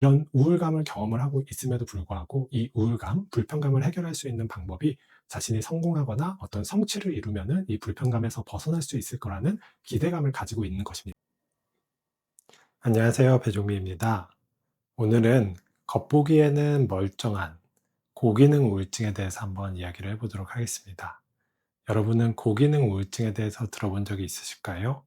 이런 우울감을 경험을 하고 있음에도 불구하고 이 우울감, 불편감을 해결할 수 있는 방법이 자신이 성공하거나 어떤 성취를 이루면은 이 불편감에서 벗어날 수 있을 거라는 기대감을 가지고 있는 것입니다. 안녕하세요. 배종미입니다. 오늘은 겉보기에는 멀쩡한 고기능 우울증에 대해서 한번 이야기를 해보도록 하겠습니다. 여러분은 고기능 우울증에 대해서 들어본 적이 있으실까요?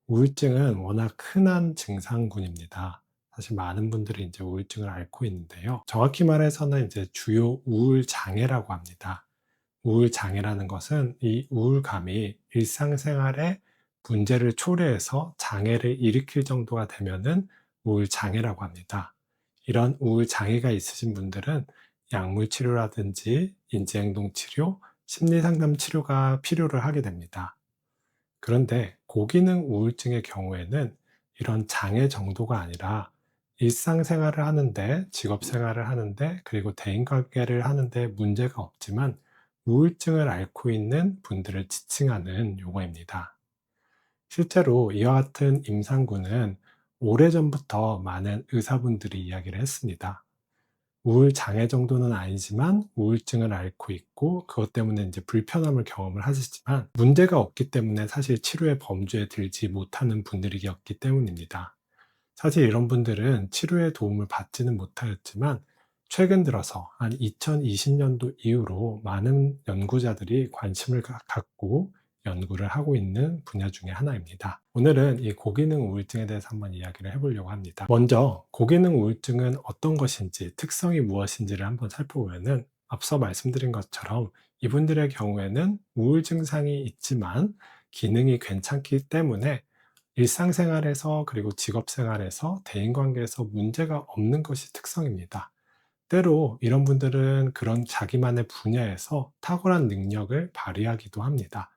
우울증은 워낙 흔한 증상군입니다. 사실 많은 분들이 이제 우울증을 앓고 있는데요. 정확히 말해서는 이제 주요 우울 장애라고 합니다. 우울 장애라는 것은 이 우울감이 일상생활에 문제를 초래해서 장애를 일으킬 정도가 되면은 우울 장애라고 합니다. 이런 우울 장애가 있으신 분들은 약물 치료라든지 인지행동 치료, 심리 상담 치료가 필요를 하게 됩니다. 그런데 고기능 우울증의 경우에는 이런 장애 정도가 아니라 일상생활을 하는데, 직업생활을 하는데, 그리고 대인관계를 하는데 문제가 없지만 우울증을 앓고 있는 분들을 지칭하는 용어입니다. 실제로 이와 같은 임상군은 오래전부터 많은 의사분들이 이야기를 했습니다. 우울 장애 정도는 아니지만 우울증을 앓고 있고 그것 때문에 이제 불편함을 경험을 하시지만 문제가 없기 때문에 사실 치료의 범주에 들지 못하는 분들이었기 때문입니다. 사실 이런 분들은 치료의 도움을 받지는 못하였지만 최근 들어서 한 2020년도 이후로 많은 연구자들이 관심을 갖고 연구를 하고 있는 분야 중에 하나입니다. 오늘은 이 고기능 우울증에 대해서 한번 이야기를 해보려고 합니다. 먼저 고기능 우울증은 어떤 것인지, 특성이 무엇인지를 한번 살펴보면은 앞서 말씀드린 것처럼 이분들의 경우에는 우울 증상이 있지만 기능이 괜찮기 때문에 일상생활에서 그리고 직업생활에서 대인관계에서 문제가 없는 것이 특성입니다. 때로 이런 분들은 그런 자기만의 분야에서 탁월한 능력을 발휘하기도 합니다.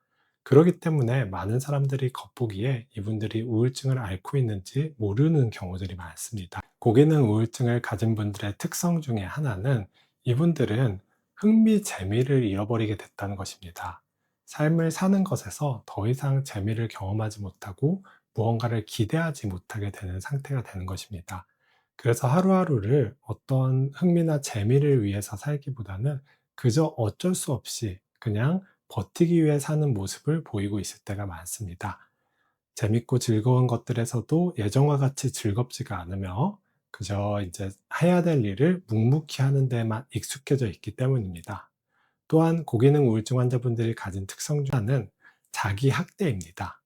그렇기 때문에 많은 사람들이 겉보기에 이분들이 우울증을 앓고 있는지 모르는 경우들이 많습니다. 고기능 우울증을 가진 분들의 특성 중에 하나는 이분들은 흥미, 재미를 잃어버리게 됐다는 것입니다. 삶을 사는 것에서 더 이상 재미를 경험하지 못하고 무언가를 기대하지 못하게 되는 상태가 되는 것입니다. 그래서 하루하루를 어떤 흥미나 재미를 위해서 살기보다는 그저 어쩔 수 없이 그냥 버티기 위해 사는 모습을 보이고 있을 때가 많습니다. 재밌고 즐거운 것들에서도 예전과 같이 즐겁지가 않으며 그저 이제 해야 될 일을 묵묵히 하는 데만 익숙해져 있기 때문입니다. 또한 고기능 우울증 환자분들이 가진 특성 중 하나는 자기 학대입니다.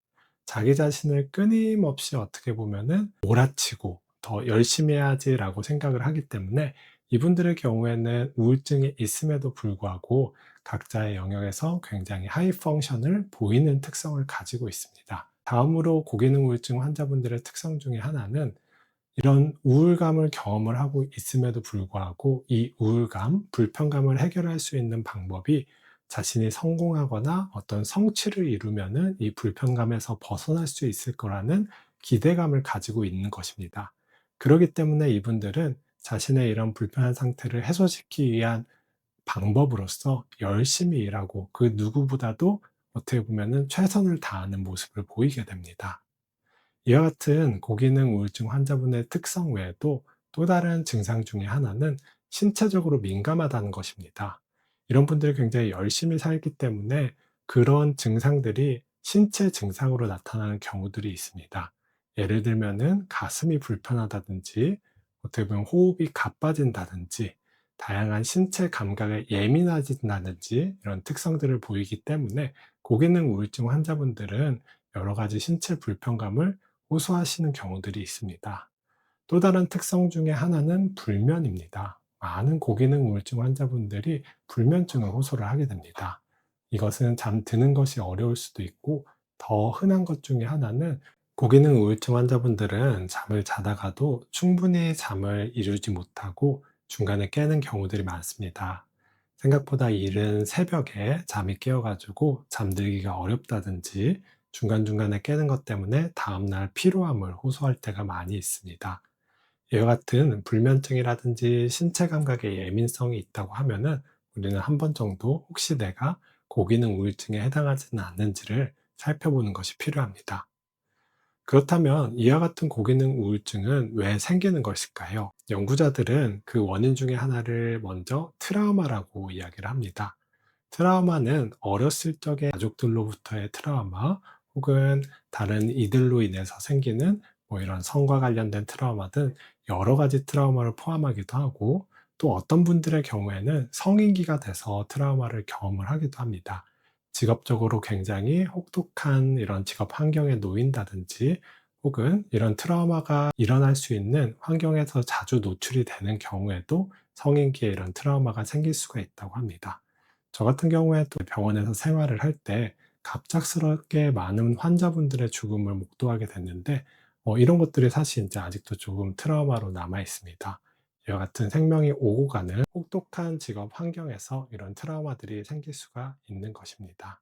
자기 자신을 끊임없이 어떻게 보면은 몰아치고 더 열심히 해야지라고 생각을 하기 때문에 이분들의 경우에는 우울증이 있음에도 불구하고 각자의 영역에서 굉장히 하이 펑션을 보이는 특성을 가지고 있습니다. 다음으로 고기능 우울증 환자분들의 특성 중에 하나는 이런 우울감을 경험을 하고 있음에도 불구하고 이 우울감, 불편감을 해결할 수 있는 방법이 자신이 성공하거나 어떤 성취를 이루면은 이 불편감에서 벗어날 수 있을 거라는 기대감을 가지고 있는 것입니다. 그렇기 때문에 이분들은 자신의 이런 불편한 상태를 해소시키기 위한 방법으로서 열심히 일하고 그 누구보다도 어떻게 보면은 최선을 다하는 모습을 보이게 됩니다. 이와 같은 고기능 우울증 환자분의 특성 외에도 또 다른 증상 중에 하나는 신체적으로 민감하다는 것입니다. 이런 분들이 굉장히 열심히 살기 때문에 그런 증상들이 신체 증상으로 나타나는 경우들이 있습니다. 예를 들면은 가슴이 불편하다든지, 어떻게 보면 호흡이 가빠진다든지, 다양한 신체 감각에 예민해진다든지 이런 특성들을 보이기 때문에 고기능 우울증 환자분들은 여러 가지 신체 불편감을 호소하시는 경우들이 있습니다. 또 다른 특성 중에 하나는 불면입니다. 많은 고기능 우울증 환자분들이 불면증을 호소를 하게 됩니다. 이것은 잠드는 것이 어려울 수도 있고 더 흔한 것 중에 하나는 고기능 우울증 환자분들은 잠을 자다가도 충분히 잠을 이루지 못하고 중간에 깨는 경우들이 많습니다. 생각보다 이른 새벽에 잠이 깨어가지고 잠들기가 어렵다든지 중간중간에 깨는 것 때문에 다음날 피로함을 호소할 때가 많이 있습니다. 이와 같은 불면증이라든지 신체 감각에 예민성이 있다고 하면은 우리는 한 번 정도 혹시 내가 고기능 우울증에 해당하지는 않는지를 살펴보는 것이 필요합니다. 그렇다면 이와 같은 고기능 우울증은 왜 생기는 것일까요? 연구자들은 그 원인 중에 하나를 먼저 트라우마라고 이야기를 합니다. 트라우마는 어렸을 적에 가족들로부터의 트라우마 혹은 다른 이들로 인해서 생기는 이런 성과 관련된 트라우마 등 여러 가지 트라우마를 포함하기도 하고, 또 어떤 분들의 경우에는 성인기가 돼서 트라우마를 경험을 하기도 합니다. 직업적으로 굉장히 혹독한 이런 직업 환경에 놓인다든지, 혹은 이런 트라우마가 일어날 수 있는 환경에서 자주 노출이 되는 경우에도 성인기에 이런 트라우마가 생길 수가 있다고 합니다. 저 같은 경우에도 병원에서 생활을 할 때 갑작스럽게 많은 환자분들의 죽음을 목도하게 됐는데, 이런 것들이 사실 이제 아직도 조금 트라우마로 남아 있습니다. 이와 같은 생명이 오고 가는 혹독한 직업 환경에서 이런 트라우마들이 생길 수가 있는 것입니다.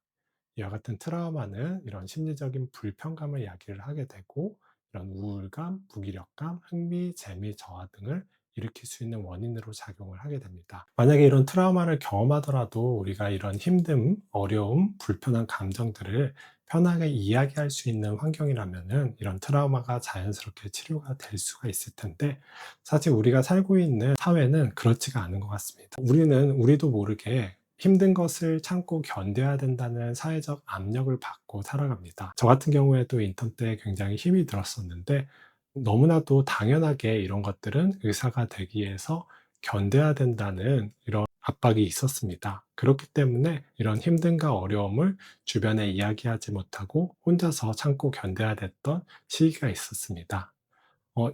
이와 같은 트라우마는 이런 심리적인 불편감을 야기를 하게 되고, 이런 우울감, 무기력감, 흥미, 재미 저하 등을 일으킬 수 있는 원인으로 작용을 하게 됩니다. 만약에 이런 트라우마를 경험하더라도 우리가 이런 힘듦, 어려움, 불편한 감정들을 편하게 이야기할 수 있는 환경이라면은 이런 트라우마가 자연스럽게 치료가 될 수가 있을 텐데, 사실 우리가 살고 있는 사회는 그렇지가 않은 것 같습니다. 우리도 모르게 힘든 것을 참고 견뎌야 된다는 사회적 압력을 받고 살아갑니다. 저 같은 경우에도 인턴 때 굉장히 힘이 들었었는데, 너무나도 당연하게 이런 것들은 의사가 되기 위해서 견뎌야 된다는 이런 압박이 있었습니다. 그렇기 때문에 이런 힘듦과 어려움을 주변에 이야기하지 못하고 혼자서 참고 견뎌야 됐던 시기가 있었습니다.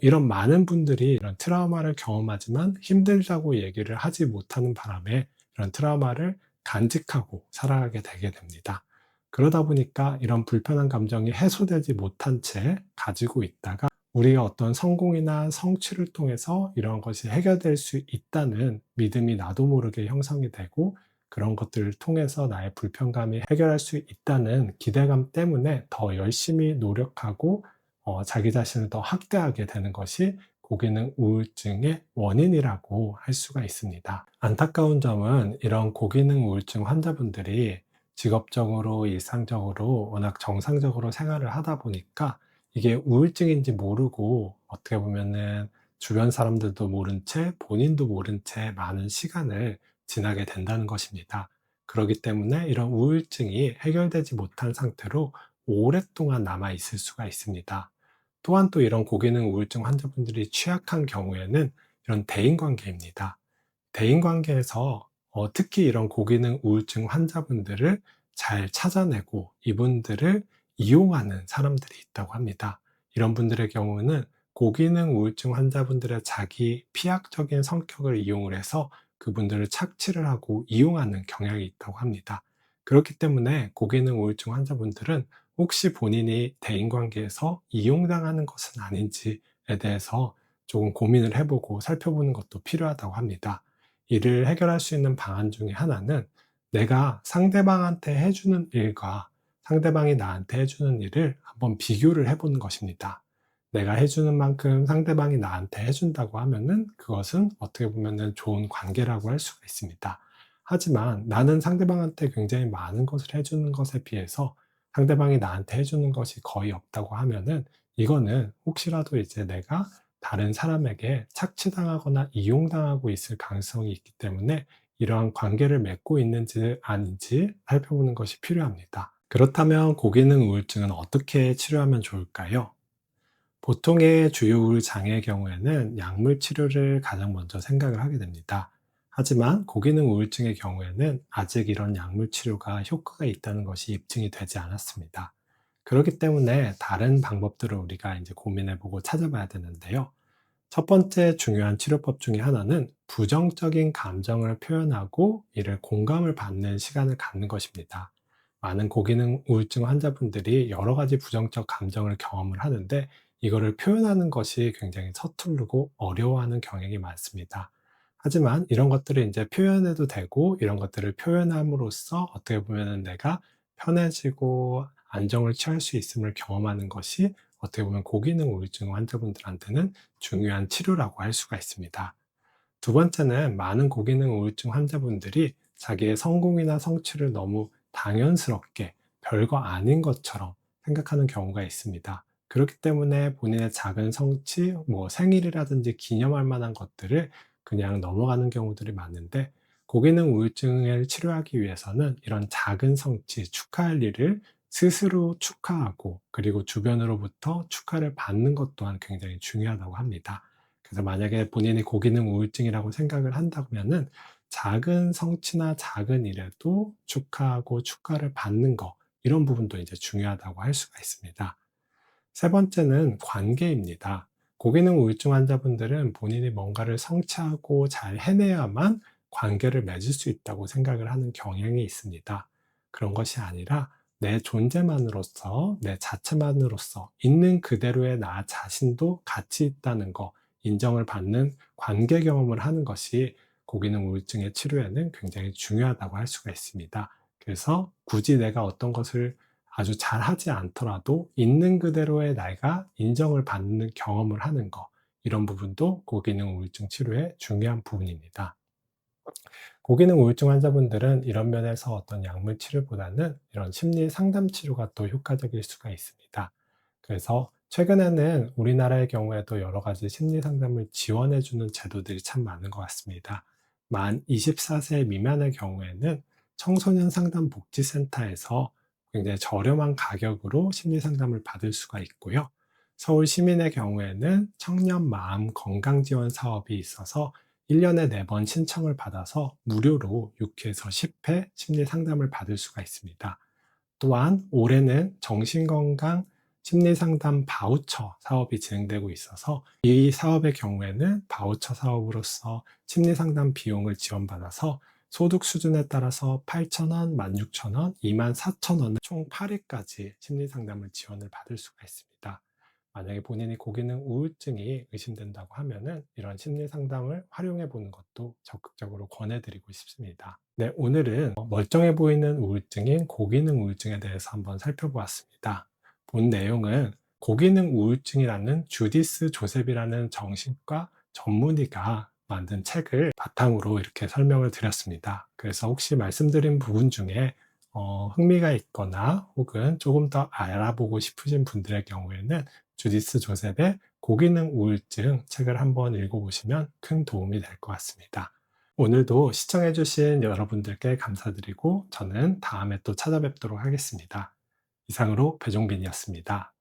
이런 많은 분들이 이런 트라우마를 경험하지만 힘들다고 얘기를 하지 못하는 바람에 이런 트라우마를 간직하고 살아가게 되게 됩니다. 그러다 보니까 이런 불편한 감정이 해소되지 못한 채 가지고 있다가, 우리가 어떤 성공이나 성취를 통해서 이런 것이 해결될 수 있다는 믿음이 나도 모르게 형성이 되고, 그런 것들을 통해서 나의 불편감이 해결할 수 있다는 기대감 때문에 더 열심히 노력하고 자기 자신을 더 학대하게 되는 것이 고기능 우울증의 원인이라고 할 수가 있습니다. 안타까운 점은 이런 고기능 우울증 환자분들이 직업적으로, 일상적으로 워낙 정상적으로 생활을 하다 보니까 이게 우울증인지 모르고, 어떻게 보면은 주변 사람들도 모른 채 본인도 모른 채 많은 시간을 지나게 된다는 것입니다. 그렇기 때문에 이런 우울증이 해결되지 못한 상태로 오랫동안 남아 있을 수가 있습니다. 또한 또 이런 고기능 우울증 환자분들이 취약한 경우에는 이런 대인관계입니다. 대인관계에서 특히 이런 고기능 우울증 환자분들을 잘 찾아내고 이분들을 이용하는 사람들이 있다고 합니다. 이런 분들의 경우는 고기능 우울증 환자분들의 자기 피약적인 성격을 이용을 해서 그분들을 착취를 하고 이용하는 경향이 있다고 합니다. 그렇기 때문에 고기능 우울증 환자분들은 혹시 본인이 대인관계에서 이용당하는 것은 아닌지에 대해서 조금 고민을 해보고 살펴보는 것도 필요하다고 합니다. 이를 해결할 수 있는 방안 중에 하나는 내가 상대방한테 해주는 일과 상대방이 나한테 해주는 일을 한번 비교를 해보는 것입니다. 내가 해주는 만큼 상대방이 나한테 해준다고 하면은 그것은 어떻게 보면은 좋은 관계라고 할 수가 있습니다. 하지만 나는 상대방한테 굉장히 많은 것을 해주는 것에 비해서 상대방이 나한테 해주는 것이 거의 없다고 하면은, 이거는 혹시라도 이제 내가 다른 사람에게 착취당하거나 이용당하고 있을 가능성이 있기 때문에 이러한 관계를 맺고 있는지 아닌지 살펴보는 것이 필요합니다. 그렇다면 고기능 우울증은 어떻게 치료하면 좋을까요? 보통의 주요 우울 장애의 경우에는 약물 치료를 가장 먼저 생각을 하게 됩니다. 하지만 고기능 우울증의 경우에는 아직 이런 약물 치료가 효과가 있다는 것이 입증이 되지 않았습니다. 그렇기 때문에 다른 방법들을 우리가 이제 고민해보고 찾아봐야 되는데요. 첫 번째 중요한 치료법 중에 하나는 부정적인 감정을 표현하고 이를 공감을 받는 시간을 갖는 것입니다. 많은 고기능 우울증 환자분들이 여러 가지 부정적 감정을 경험을 하는데, 이거를 표현하는 것이 굉장히 서투르고 어려워하는 경향이 많습니다. 하지만 이런 것들을 이제 표현해도 되고, 이런 것들을 표현함으로써 어떻게 보면 내가 편해지고 안정을 취할 수 있음을 경험하는 것이 어떻게 보면 고기능 우울증 환자분들한테는 중요한 치료라고 할 수가 있습니다. 두 번째는 많은 고기능 우울증 환자분들이 자기의 성공이나 성취를 너무 당연스럽게 별거 아닌 것처럼 생각하는 경우가 있습니다. 그렇기 때문에 본인의 작은 성취, 뭐 생일이라든지 기념할 만한 것들을 그냥 넘어가는 경우들이 많은데, 고기능 우울증을 치료하기 위해서는 이런 작은 성취, 축하할 일을 스스로 축하하고, 그리고 주변으로부터 축하를 받는 것 또한 굉장히 중요하다고 합니다. 그래서 만약에 본인이 고기능 우울증이라고 생각을 한다면은 작은 성취나 작은 일에도 축하하고 축하를 받는 거, 이런 부분도 이제 중요하다고 할 수가 있습니다. 세 번째는 관계입니다. 고기능 우울증 환자분들은 본인이 뭔가를 성취하고 잘 해내야만 관계를 맺을 수 있다고 생각을 하는 경향이 있습니다. 그런 것이 아니라 내 존재만으로서, 내 자체만으로서 있는 그대로의 나 자신도 가치 있다는 거, 인정을 받는 관계 경험을 하는 것이 고기능 우울증의 치료에는 굉장히 중요하다고 할 수가 있습니다. 그래서 굳이 내가 어떤 것을 아주 잘하지 않더라도 있는 그대로의 내가 인정을 받는 경험을 하는 거, 이런 부분도 고기능 우울증 치료의 중요한 부분입니다. 고기능 우울증 환자분들은 이런 면에서 어떤 약물 치료보다는 이런 심리 상담 치료가 또 효과적일 수가 있습니다. 그래서 최근에는 우리나라의 경우에도 여러 가지 심리 상담을 지원해 주는 제도들이 참 많은 것 같습니다. 만 24세 미만의 경우에는 청소년 상담 복지센터에서 굉장히 저렴한 가격으로 심리 상담을 받을 수가 있고요. 서울 시민의 경우에는 청년 마음 건강 지원 사업이 있어서 1년에 4번 신청을 받아서 무료로 6회에서 10회 심리 상담을 받을 수가 있습니다. 또한 올해는 정신건강 심리상담 바우처 사업이 진행되고 있어서 이 사업의 경우에는 바우처 사업으로서 심리상담 비용을 지원받아서 소득 수준에 따라서 8,000원, 16,000원, 24,000원 총 8회까지 심리상담을 지원을 받을 수가 있습니다. 만약에 본인이 고기능 우울증이 의심된다고 하면은 이런 심리 상담을 활용해 보는 것도 적극적으로 권해드리고 싶습니다. 네, 오늘은 멀쩡해 보이는 우울증인 고기능 우울증에 대해서 한번 살펴보았습니다. 본 내용은 고기능 우울증이라는 주디스 조셉이라는 정신과 전문의가 만든 책을 바탕으로 이렇게 설명을 드렸습니다. 그래서 혹시 말씀드린 부분 중에 흥미가 있거나 혹은 조금 더 알아보고 싶으신 분들의 경우에는 주디스 조셉의 고기능 우울증 책을 한번 읽어보시면 큰 도움이 될 것 같습니다. 오늘도 시청해주신 여러분들께 감사드리고 저는 다음에 또 찾아뵙도록 하겠습니다. 이상으로 배종빈이었습니다.